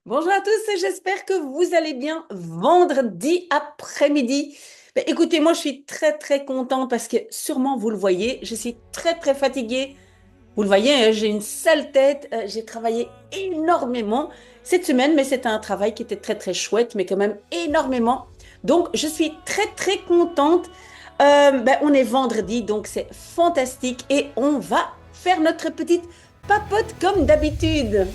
Bonjour à tous, j'espère que vous allez bien vendredi après-midi. Écoutez, moi je suis très contente parce que sûrement vous le voyez, je suis très fatiguée. Vous le voyez, hein, j'ai une sale tête, j'ai travaillé énormément cette semaine, mais c'était un travail qui était très chouette, mais quand même énormément. Donc je suis très contente. On est vendredi, donc c'est fantastique et on va faire notre petite papote comme d'habitude.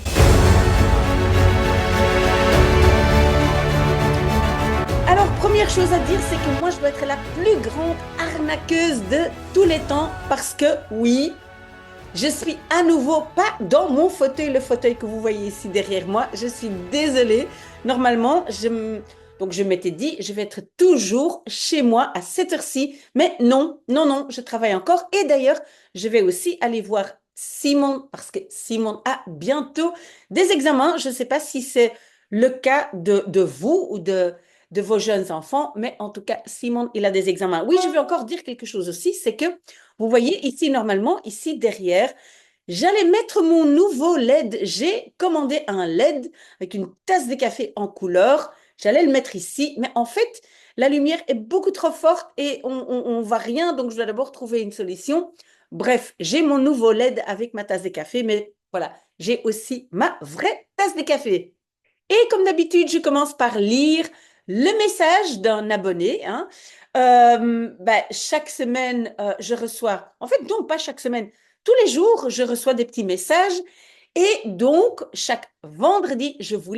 Alors, première chose à dire, c'est que moi, je dois être la plus grande arnaqueuse de tous les temps parce que, oui, je suis à nouveau pas dans mon fauteuil, le fauteuil que vous voyez ici derrière moi. Je suis désolée. Normalement, donc je m'étais dit, je vais être toujours chez moi à cette heure-ci. Mais non, je travaille encore. Et d'ailleurs, je vais aussi aller voir Simon parce que Simon a bientôt des examens. Je ne sais pas si c'est le cas de vous ou de vos jeunes enfants, mais en tout cas, Simon, il a des examens. Oui, je vais encore dire quelque chose aussi, c'est que vous voyez ici, normalement, ici derrière, j'allais mettre mon nouveau LED. J'ai commandé un LED avec une tasse de café en couleur. J'allais le mettre ici, mais en fait, la lumière est beaucoup trop forte et on voit rien, donc je dois d'abord trouver une solution. Bref, j'ai mon nouveau LED avec ma tasse de café, mais voilà, j'ai aussi ma vraie tasse de café. Et comme d'habitude, je commence par lire le message d'un abonné. Hein. Chaque semaine, je reçois, en fait, non, pas chaque semaine, tous les jours, je reçois des petits messages. Et donc, chaque vendredi, je vous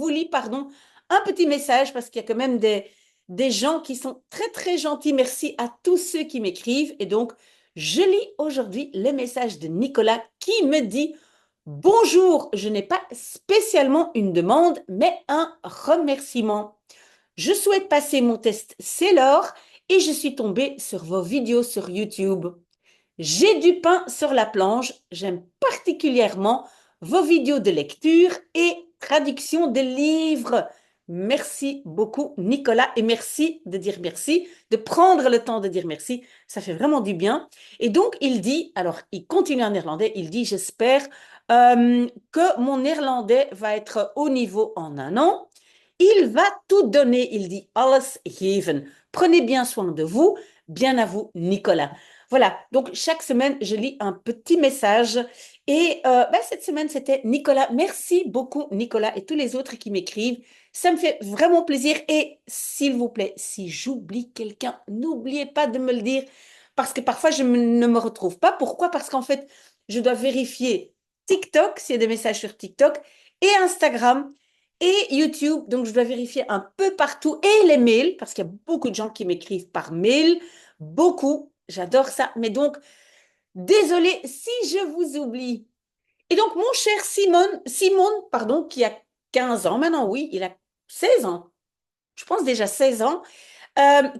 lis, pardon, un petit message parce qu'il y a quand même des gens qui sont très gentils. Merci à tous ceux qui m'écrivent. Et donc, je lis aujourd'hui le message de Nicolas qui me dit: Bonjour, je n'ai pas spécialement une demande, mais un remerciement. Je souhaite passer mon test Sailor et je suis tombée sur vos vidéos sur YouTube. J'ai du pain sur la planche. J'aime particulièrement vos vidéos de lecture et traduction de livres. Merci beaucoup, Nicolas, et merci de dire merci, de prendre le temps de dire merci. Ça fait vraiment du bien. Et donc, il dit, alors, il continue en néerlandais, il dit, j'espère que mon néerlandais va être au niveau en un an. Il va tout donner, il dit, alles geven. Prenez bien soin de vous. Bien à vous, Nicolas. Voilà, donc chaque semaine, je lis un petit message. Et cette semaine, c'était Nicolas. Merci beaucoup, Nicolas, et tous les autres qui m'écrivent. Ça me fait vraiment plaisir. Et s'il vous plaît, si j'oublie quelqu'un, n'oubliez pas de me le dire. Parce que parfois, ne me retrouve pas. Pourquoi? Parce qu'en fait, je dois vérifier TikTok, s'il y a des messages sur TikTok, et Instagram, et YouTube. Donc, je dois vérifier un peu partout. Et les mails, parce qu'il y a beaucoup de gens qui m'écrivent par mail. Beaucoup. J'adore ça. Mais donc, désolé si je vous oublie. Et donc, mon cher Simon, pardon, qui a 15 ans maintenant, oui, il a 16 ans, je pense déjà 16 ans,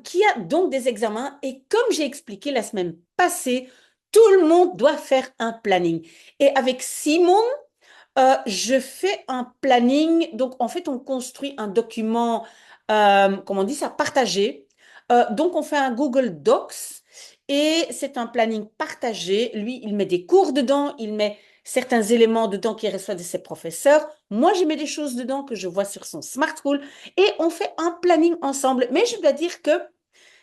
qui a donc des examens. Et comme j'ai expliqué la semaine passée, tout le monde doit faire un planning. Et avec Simon, je fais un planning. Donc, en fait, on construit un document, comment on dit ça, partagé. Donc, on fait un Google Docs et c'est un planning partagé. Lui, il met des cours dedans, il met certains éléments dedans qu'il reçoit de ses professeurs. Moi, je mets des choses dedans que je vois sur son smartphone et on fait un planning ensemble. Mais je dois dire que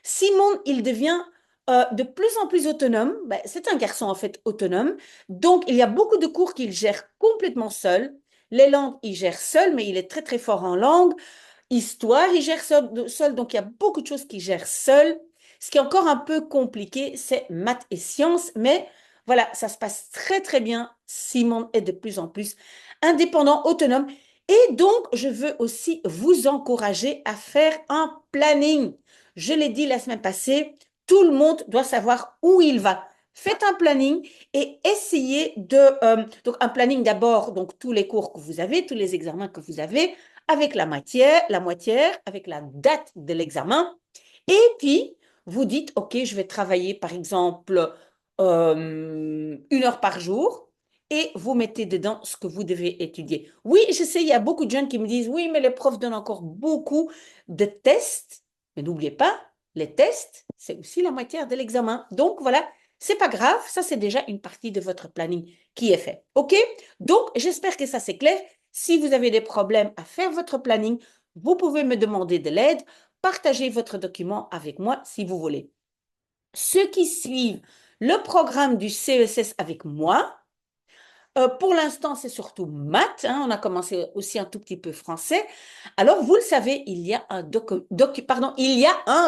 Simon, il devient de plus en plus autonome. C'est un garçon en fait autonome. Donc, il y a beaucoup de cours qu'il gère complètement seul. Les langues, il gère seul, mais il est très fort en langue. Histoire, il gère seul. Donc, il y a beaucoup de choses qu'il gère seul. Ce qui est encore un peu compliqué, c'est maths et sciences. Mais voilà, ça se passe très bien. Simon est de plus en plus indépendant, autonome. Et donc, je veux aussi vous encourager à faire un planning. Je l'ai dit la semaine passée, tout le monde doit savoir où il va. Faites un planning et essayez donc un planning d'abord, donc tous les cours que vous avez, tous les examens que vous avez, avec la moitié, avec la date de l'examen. Et puis, vous dites, OK, je vais travailler par exemple 1 heure par jour et vous mettez dedans ce que vous devez étudier. Oui, je sais, il y a beaucoup de jeunes qui me disent, oui, mais les profs donnent encore beaucoup de tests. Mais n'oubliez pas, les tests, c'est aussi la moitié de l'examen. Donc voilà, c'est pas grave, ça c'est déjà une partie de votre planning qui est fait. OK? Donc, j'espère que ça c'est clair. Si vous avez des problèmes à faire votre planning, vous pouvez me demander de l'aide. Partagez votre document avec moi si vous voulez. Ceux qui suivent le programme du CESS avec moi, pour l'instant, c'est surtout maths, hein, on a commencé aussi un tout petit peu français. Alors, vous le savez, il y a un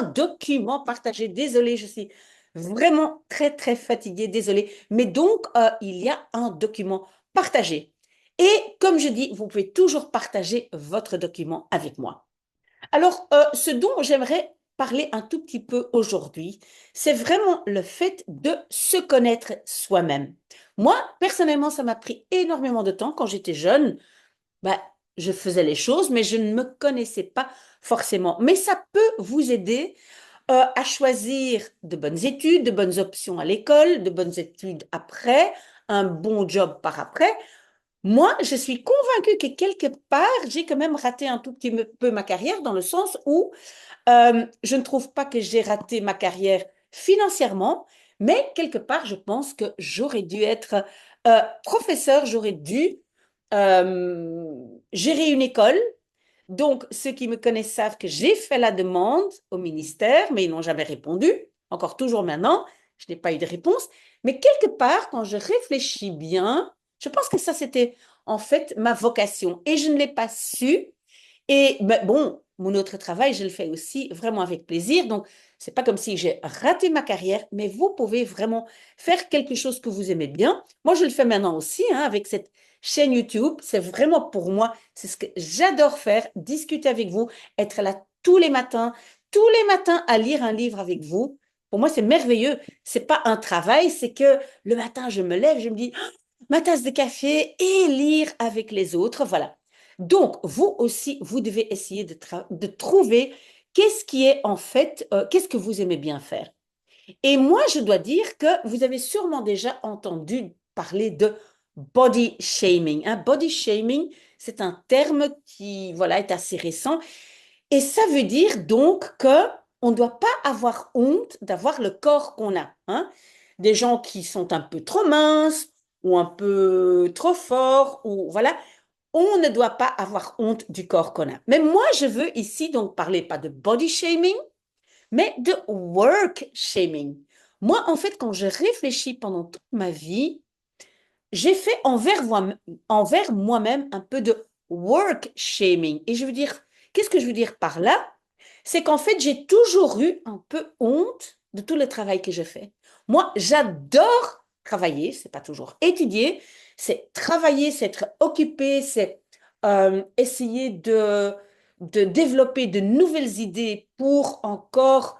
document partagé. Désolée, je suis vraiment très, très fatiguée, désolée. Mais donc, il y a un document partagé. Et comme je dis, vous pouvez toujours partager votre document avec moi. Alors, ce dont j'aimerais parler un tout petit peu aujourd'hui, c'est vraiment le fait de se connaître soi-même. Moi, personnellement, ça m'a pris énormément de temps quand j'étais jeune. Bah, je faisais les choses, mais je ne me connaissais pas forcément. Mais ça peut vous aider à choisir de bonnes études, de bonnes options à l'école, de bonnes études après, un bon job par après. Moi, je suis convaincue que quelque part, j'ai quand même raté un tout petit peu ma carrière dans le sens où je ne trouve pas que j'ai raté ma carrière financièrement, mais quelque part, je pense que j'aurais dû être professeur, j'aurais dû euh, gérer une école. Donc, ceux qui me connaissent savent que j'ai fait la demande au ministère, mais ils n'ont jamais répondu. Encore toujours maintenant, je n'ai pas eu de réponse. Mais quelque part, quand je réfléchis bien, je pense que ça, c'était en fait ma vocation. Et je ne l'ai pas su. Et ben, bon, mon autre travail, je le fais aussi vraiment avec plaisir. Donc, c'est pas comme si j'ai raté ma carrière, mais vous pouvez vraiment faire quelque chose que vous aimez bien. Moi, je le fais maintenant aussi, hein, avec cette chaîne YouTube. C'est vraiment pour moi, c'est ce que j'adore faire, discuter avec vous, être là tous les matins à lire un livre avec vous. Pour moi, c'est merveilleux. C'est pas un travail, c'est que le matin, je me lève, je me dis, oh, ma tasse de café et lire avec les autres. Voilà. Donc, vous aussi, vous devez essayer de trouver qu'est-ce qui est en fait, qu'est-ce que vous aimez bien faire. Et moi, je dois dire que vous avez sûrement déjà entendu parler de body shaming, hein. Body shaming, c'est un terme qui, voilà, est assez récent. Et ça veut dire donc que on ne doit pas avoir honte d'avoir le corps qu'on a, hein. Des gens qui sont un peu trop minces ou un peu trop forts ou voilà, on ne doit pas avoir honte du corps qu'on a. Mais moi, je veux ici donc parler pas de body shaming, mais de work shaming. Moi, en fait, quand je réfléchis pendant toute ma vie, j'ai fait envers moi-même un peu de work shaming. Et je veux dire, qu'est-ce que je veux dire par là? C'est qu'en fait, j'ai toujours eu un peu honte de tout le travail que je fais. Moi, j'adore travailler, c'est pas toujours étudier, c'est travailler, c'est être occupé, c'est essayer de développer de nouvelles idées pour encore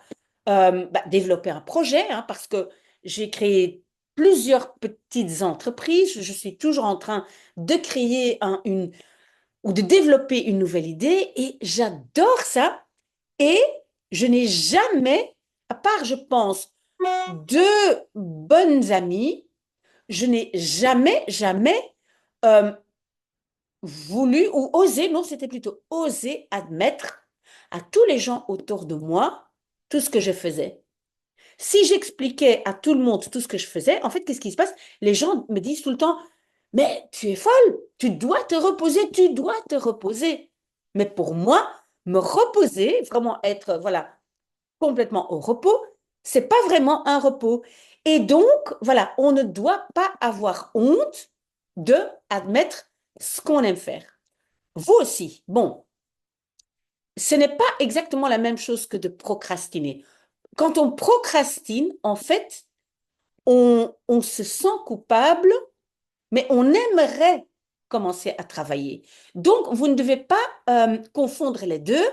développer un projet, hein, parce que j'ai créé plusieurs petites entreprises. Je suis toujours en train de créer ou de développer une nouvelle idée et j'adore ça. Et je n'ai jamais, à part, je pense, deux bonnes amies, je n'ai jamais euh, voulu ou osé, non, c'était plutôt osé admettre à tous les gens autour de moi tout ce que je faisais. Si j'expliquais à tout le monde tout ce que je faisais, en fait, qu'est-ce qui se passe? Les gens me disent tout le temps, mais tu es folle, tu dois te reposer, tu dois te reposer. Mais pour moi, me reposer, vraiment être, voilà, complètement au repos, c'est pas vraiment un repos. Et donc, voilà, on ne doit pas avoir honte de admettre ce qu'on aime faire. Vous aussi, bon, ce n'est pas exactement la même chose que de procrastiner. Quand on procrastine, en fait, on se sent coupable, mais on aimerait commencer à travailler. Donc, vous ne devez pas confondre les deux.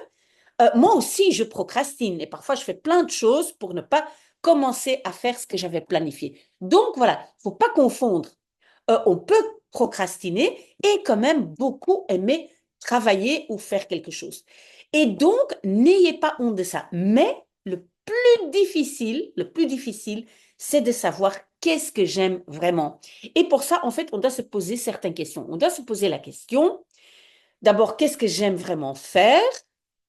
Moi aussi, je procrastine et parfois, je fais plein de choses pour ne pas commencer à faire ce que j'avais planifié. Donc, voilà, il ne faut pas confondre. On peut procrastiner et quand même beaucoup aimer travailler ou faire quelque chose. Et donc, n'ayez pas honte de ça. Mais le plus difficile, c'est de savoir qu'est-ce que j'aime vraiment. Et pour ça, en fait, on doit se poser certaines questions. On doit se poser la question, d'abord, qu'est-ce que j'aime vraiment faire?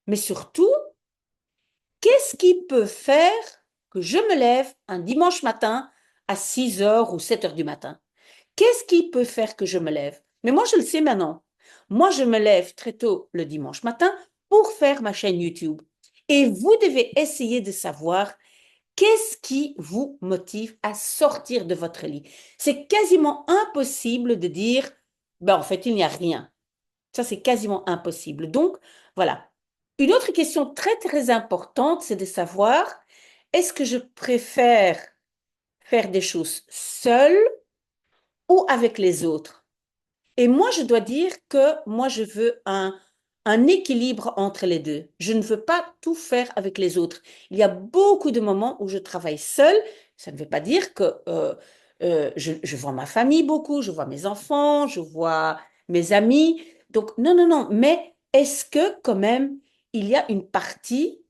Mais surtout, qu'est-ce qui peut faire que je me lève un dimanche matin à 6 heures ou 7 heures du matin? Qu'est-ce qui peut faire que je me lève? Mais moi, je le sais maintenant. Moi, je me lève très tôt le dimanche matin pour faire ma chaîne YouTube. Et vous devez essayer de savoir qu'est-ce qui vous motive à sortir de votre lit. C'est quasiment impossible de dire, ben, en fait, il n'y a rien. Ça, c'est quasiment impossible. Donc, voilà. Une autre question très, très importante, c'est de savoir, est-ce que je préfère faire des choses seule ou avec les autres? Et moi, je dois dire que moi, je veux un équilibre entre les deux. Je ne veux pas tout faire avec les autres. Il y a beaucoup de moments où je travaille seule. Ça ne veut pas dire que je vois ma famille beaucoup, je vois mes enfants, je vois mes amis. Donc, non, non, non. Mais est-ce que quand même, il y a une partie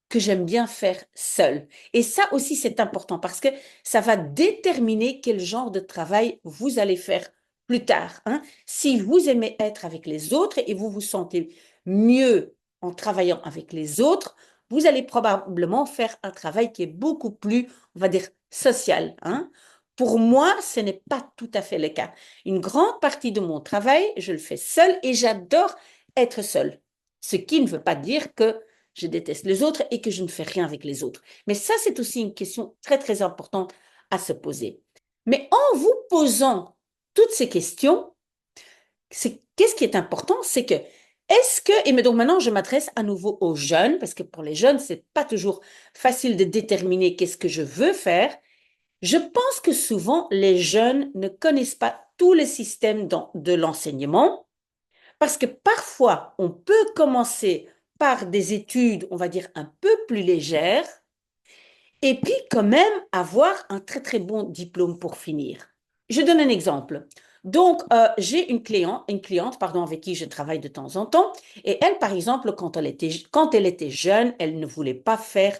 que j'aime bien faire seule? Et ça aussi, c'est important parce que ça va déterminer quel genre de travail vous allez faire plus tard, hein. Si vous aimez être avec les autres et vous vous sentez mieux en travaillant avec les autres, vous allez probablement faire un travail qui est beaucoup plus, on va dire, social, hein. Pour moi, ce n'est pas tout à fait le cas. Une grande partie de mon travail, je le fais seule et j'adore être seule. Ce qui ne veut pas dire que je déteste les autres et que je ne fais rien avec les autres. Mais ça, c'est aussi une question très, très importante à se poser. Mais en vous posant toutes ces questions, qu'est-ce qui est important, c'est que est-ce que, et donc maintenant je m'adresse à nouveau aux jeunes, parce que pour les jeunes, c'est pas toujours facile de déterminer qu'est-ce que je veux faire. Je pense que souvent les jeunes ne connaissent pas tous les systèmes de l'enseignement, parce que parfois on peut commencer par des études, on va dire, un peu plus légères, et puis quand même avoir un très très bon diplôme pour finir. Je donne un exemple. Donc, j'ai une cliente, pardon, avec qui je travaille de temps en temps, et elle, par exemple, quand elle était jeune, elle ne voulait pas faire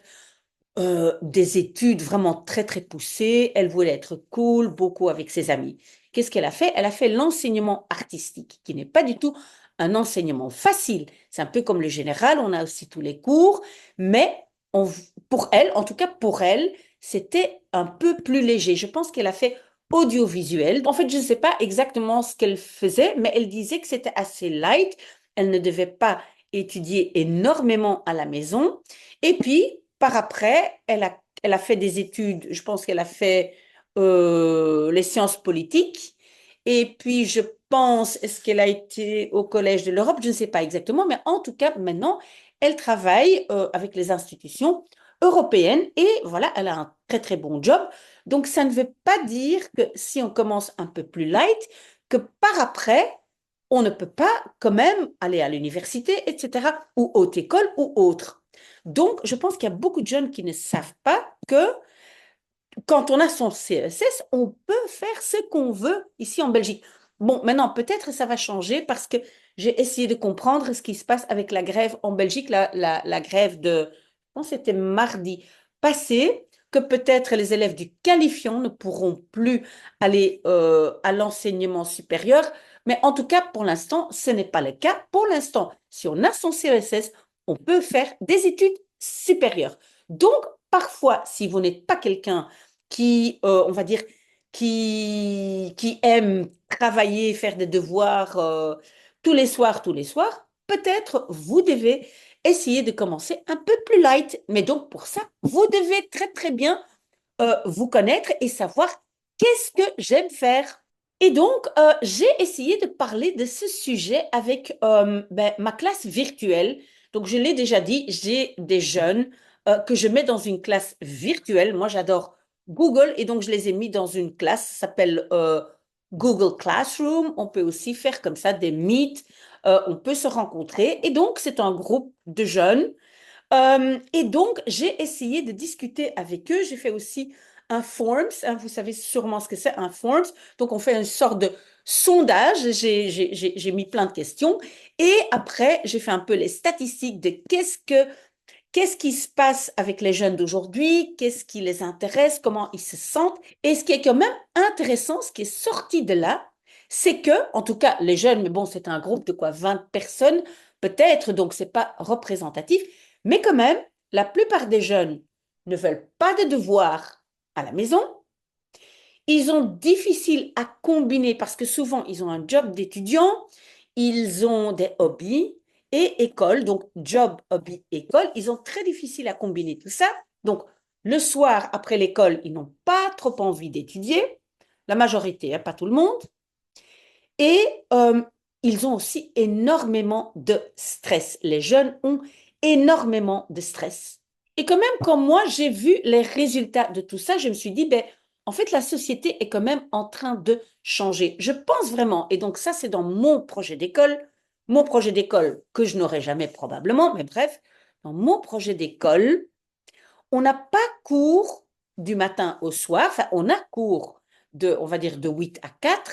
des études vraiment très très poussées. Elle voulait être cool, beaucoup avec ses amis. Qu'est-ce qu'elle a fait? Elle a fait l'enseignement artistique, qui n'est pas du tout un enseignement facile. C'est un peu comme le général, on a aussi tous les cours, mais on- pour elle, en tout cas pour elle, c'était un peu plus léger. Je pense qu'elle a fait audiovisuel. En fait, je ne sais pas exactement ce qu'elle faisait, mais elle disait que c'était assez light. Elle ne devait pas étudier énormément à la maison. Et puis, par après, elle a fait des études, je pense qu'elle a fait les sciences politiques. Et puis, je pense, est-ce qu'elle a été au Collège de l'Europe? Je ne sais pas exactement, mais en tout cas, maintenant, elle travaille avec les institutions européennes et voilà, elle a un très, très bon job. Donc, ça ne veut pas dire que si on commence un peu plus light, que par après, on ne peut pas quand même aller à l'université, etc., ou haute école ou autre. Donc, je pense qu'il y a beaucoup de jeunes qui ne savent pas que quand on a son CSS, on peut faire ce qu'on veut ici en Belgique. Bon, maintenant, peut-être ça va changer parce que j'ai essayé de comprendre ce qui se passe avec la grève en Belgique, la grève de, je pense que c'était mardi passé, que peut-être les élèves du qualifiant ne pourront plus aller à l'enseignement supérieur. Mais en tout cas, pour l'instant, ce n'est pas le cas. Pour l'instant, si on a son CSS, on peut faire des études supérieures. Donc, parfois, si vous n'êtes pas quelqu'un qui, on va dire, qui aime travailler, faire des devoirs tous les soirs, peut-être vous devez essayer de commencer un peu plus light. Mais donc, pour ça, vous devez très, très bien vous connaître et savoir qu'est-ce que j'aime faire. Et donc, j'ai essayé de parler de ce sujet avec ben, ma classe virtuelle. Donc, je l'ai déjà dit, j'ai des jeunes que je mets dans une classe virtuelle. Moi, j'adore Google et donc je les ai mis dans une classe, ça s'appelle Google Classroom. On peut aussi faire comme ça des meets, on peut se rencontrer. Et donc, c'est un groupe de jeunes et donc, j'ai essayé de discuter avec eux. J'ai fait aussi un Forms, hein, vous savez sûrement ce que c'est un Forms. Donc, on fait une sorte de sondage. J'ai mis plein de questions. Et après, j'ai fait un peu les statistiques de qu'est-ce qui se passe avec les jeunes d'aujourd'hui, qu'est-ce qui les intéresse, comment ils se sentent. Et ce qui est quand même intéressant, ce qui est sorti de là, c'est que, en tout cas, les jeunes, mais bon, c'est un groupe de quoi, 20 personnes peut-être, donc c'est pas représentatif, mais quand même, la plupart des jeunes ne veulent pas de devoirs à la maison. Ils ont difficile à combiner parce que souvent, ils ont un job d'étudiant, ils ont des hobbies et école, donc job, hobby, école. Ils ont très difficile à combiner tout ça. Donc, le soir, après l'école, ils n'ont pas trop envie d'étudier, la majorité, hein, pas tout le monde. Et ils ont aussi énormément de stress. Les jeunes ont énormément de stress. Et quand même, quand moi, j'ai vu les résultats de tout ça, je me suis dit, ben, en fait, la société est quand même en train de changer. Je pense vraiment, et donc ça, c'est dans mon projet d'école que je n'aurai jamais probablement, mais bref, dans mon projet d'école, on n'a pas cours du matin au soir, enfin, on a cours de, on va dire, de 8 à 4,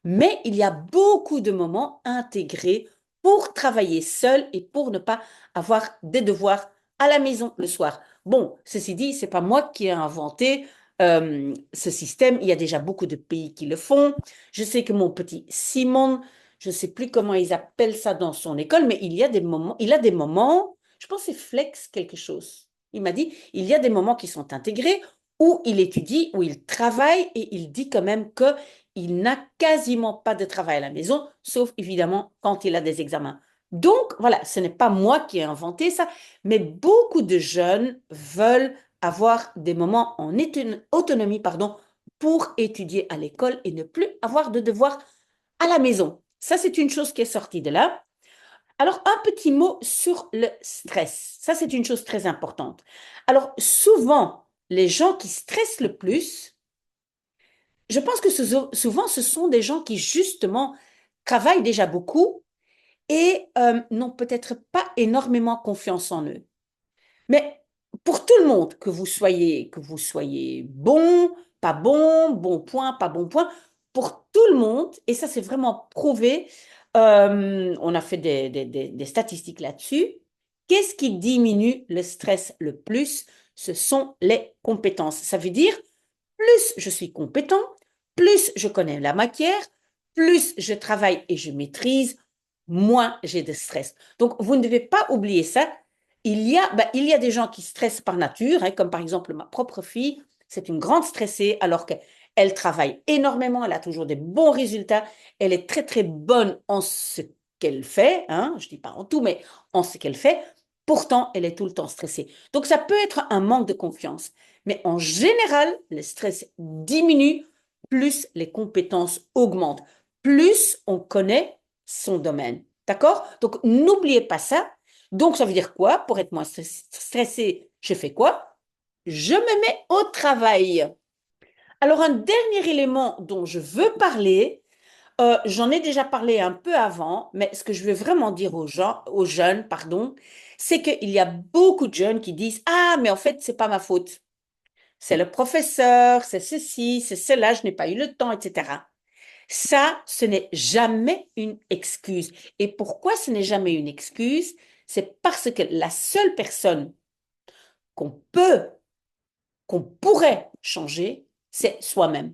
mais il y a beaucoup de moments intégrés pour travailler seul et pour ne pas avoir des devoirs à la maison le soir. Bon, ceci dit, c'est pas moi qui ai inventé ce système. Il y a déjà beaucoup de pays qui le font. Je sais que mon petit Simon, je ne sais plus comment ils appellent ça dans son école, mais il a des moments, je pense que c'est flex quelque chose. Il m'a dit, il y a des moments qui sont intégrés où il étudie, où il travaille et il dit quand même que il n'a quasiment pas de travail à la maison, sauf évidemment quand il a des examens. Donc, voilà, ce n'est pas moi qui ai inventé ça, mais beaucoup de jeunes veulent avoir des moments en autonomie, pardon, pour étudier à l'école et ne plus avoir de devoirs à la maison. Ça, c'est une chose qui est sortie de là. Alors, un petit mot sur le stress. Ça, c'est une chose très importante. Alors, souvent, les gens qui stressent le plus, je pense que souvent, ce sont des gens qui, justement, travaillent déjà beaucoup et n'ont peut-être pas énormément confiance en eux. Mais pour tout le monde, que vous soyez bon, bon point, pas bon point, pour tout le monde, et ça c'est vraiment prouvé, on a fait des statistiques là-dessus, qu'est-ce qui diminue le stress le plus? Ce sont les compétences. Ça veut dire plus je suis compétent, plus je connais la matière, plus je travaille et je maîtrise, moins j'ai de stress. Donc, vous ne devez pas oublier ça. Il y a des gens qui stressent par nature, hein, comme par exemple ma propre fille, c'est une grande stressée alors qu'elle travaille énormément, elle a toujours des bons résultats, elle est très très bonne en ce qu'elle fait, hein, je ne dis pas en tout, mais en ce qu'elle fait. Pourtant, elle est tout le temps stressée. Donc, ça peut être un manque de confiance. Mais en général, le stress diminue, plus les compétences augmentent, plus on connaît son domaine. D'accord? Donc, n'oubliez pas ça. Donc, ça veut dire quoi? Pour être moins stressé, je fais quoi? Je me mets au travail. Alors, un dernier élément dont je veux parler, j'en ai déjà parlé un peu avant, mais ce que je veux vraiment dire aux jeunes, pardon, c'est qu'il y a beaucoup de jeunes qui disent, ah, mais en fait, c'est pas ma faute. C'est le professeur, c'est ceci, c'est cela, je n'ai pas eu le temps, etc. Ça, ce n'est jamais une excuse. Et pourquoi ce n'est jamais une excuse? C'est parce que la seule personne qu'on peut, qu'on pourrait changer, c'est soi-même.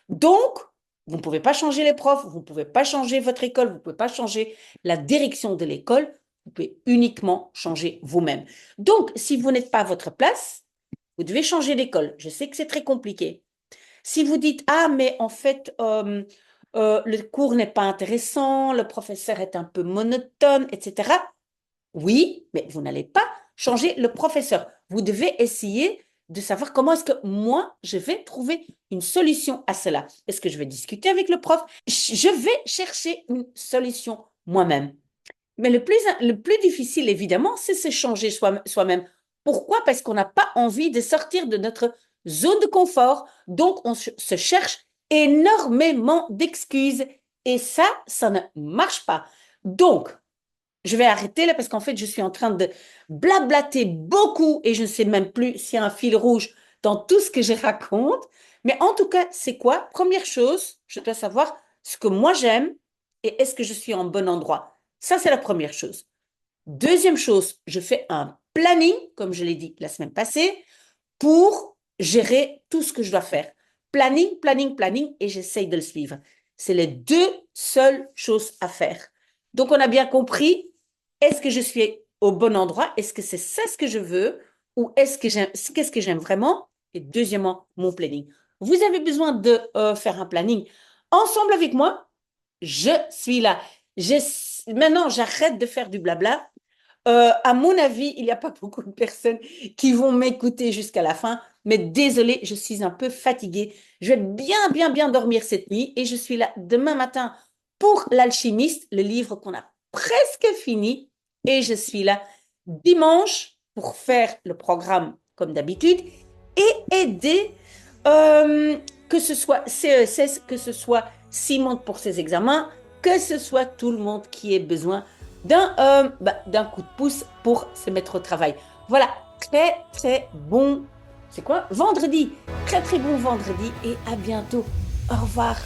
Donc, vous ne pouvez pas changer les profs, vous ne pouvez pas changer votre école, vous ne pouvez pas changer la direction de l'école, vous pouvez uniquement changer vous-même. Donc, si vous n'êtes pas à votre place, vous devez changer d'école. Je sais que c'est très compliqué. Si vous dites, ah, mais en fait, le cours n'est pas intéressant, le professeur est un peu monotone, etc. Oui, mais vous n'allez pas changer le professeur. Vous devez essayer de savoir comment est-ce que moi, je vais trouver une solution à cela. Est-ce que je vais discuter avec le prof? Je vais chercher une solution moi-même. Mais le plus difficile, évidemment, c'est se changer soi-même. Pourquoi? Parce qu'on n'a pas envie de sortir de notre zone de confort. Donc, on se cherche énormément d'excuses. Et ça ne marche pas. Donc, je vais arrêter là parce qu'en fait, je suis en train de blablater beaucoup et je ne sais même plus s'il y a un fil rouge dans tout ce que je raconte. Mais en tout cas, c'est quoi? Première chose, je dois savoir ce que moi j'aime et est-ce que je suis en bon endroit. Ça, c'est la première chose. Deuxième chose, je fais un planning, comme je l'ai dit la semaine passée, pour gérer tout ce que je dois faire. Planning, planning, planning, et j'essaye de le suivre. C'est les deux seules choses à faire. Donc, on a bien compris, est-ce que je suis au bon endroit? Est-ce que c'est ça ce que je veux? Ou qu'est-ce que j'aime vraiment? Et deuxièmement, mon planning. Vous avez besoin de faire un planning ensemble avec moi. Je suis là. Maintenant, j'arrête de faire du blabla. À mon avis, il n'y a pas beaucoup de personnes qui vont m'écouter jusqu'à la fin, mais désolée, je suis un peu fatiguée. Je vais bien dormir cette nuit et je suis là demain matin pour L'Alchimiste, le livre qu'on a presque fini, et je suis là dimanche pour faire le programme comme d'habitude et aider euh, que ce soit CESS, que ce soit Simon pour ses examens, que ce soit tout le monde qui ait besoin d'un coup de pouce pour se mettre au travail. Voilà, très bon, c'est quoi? Vendredi. Très bon vendredi et à bientôt. Au revoir.